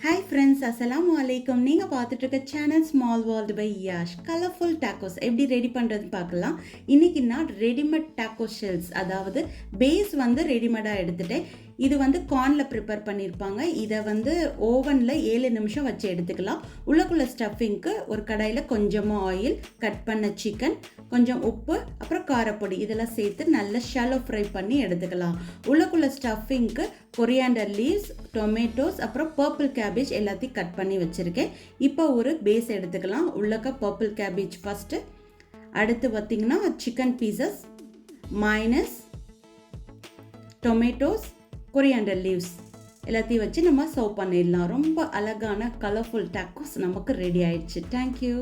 Hi friends, அஸ்ஸலாமு அலைக்கும். நீங்கள் பார்த்துட்டு இருக்க channel small world by Yash. Colourful tacos எப்படி ரெடி பண்ணுறது பார்க்கலாம். இன்றைக்கி நான் ரெடிமேட் டேக்கோ ஷெல்ஸ், அதாவது பேஸ் வந்து ரெடிமேடாக எடுத்துகிட்டேன். இது வந்து கார்னில் ப்ரிப்பேர் பண்ணியிருப்பாங்க. இதை வந்து ஓவனில் 7 நிமிஷம் வச்சு எடுத்துக்கலாம். உள்ளக்குள்ள ஸ்டஃபிங்க்கு ஒரு கடாயில் கொஞ்சமாக ஆயில், கட் பண்ண சிக்கன், கொஞ்சம் உப்பு, அப்புறம் காரப்பொடி இதெல்லாம் சேர்த்து நல்லா ஷாலோ ஃப்ரை பண்ணி எடுத்துக்கலாம். உள்ளக்குள்ள ஸ்டஃபிங்க்கு கொரியாண்டர் லீவ்ஸ், டொமேட்டோஸ், அப்புறம் பர்பிள் கேபேஜ் எல்லாத்தையும் கட் பண்ணி வச்சுருக்கேன். இப்போ ஒரு பேஸ் எடுத்துக்கலாம். உள்ளக்க பர்பிள் கேபேஜ் ஃபஸ்ட்டு, அடுத்து பார்த்திங்கன்னா chicken pieces, minus, tomatoes, coriander leaves எல்லாத்தையும் வச்சு நம்ம சர்வ் பண்ணிடலாம். ரொம்ப அழகான கலர்ஃபுல் டேக்கோஸ் நமக்கு ரெடி ஆயிடுச்சு. தேங்க்யூ.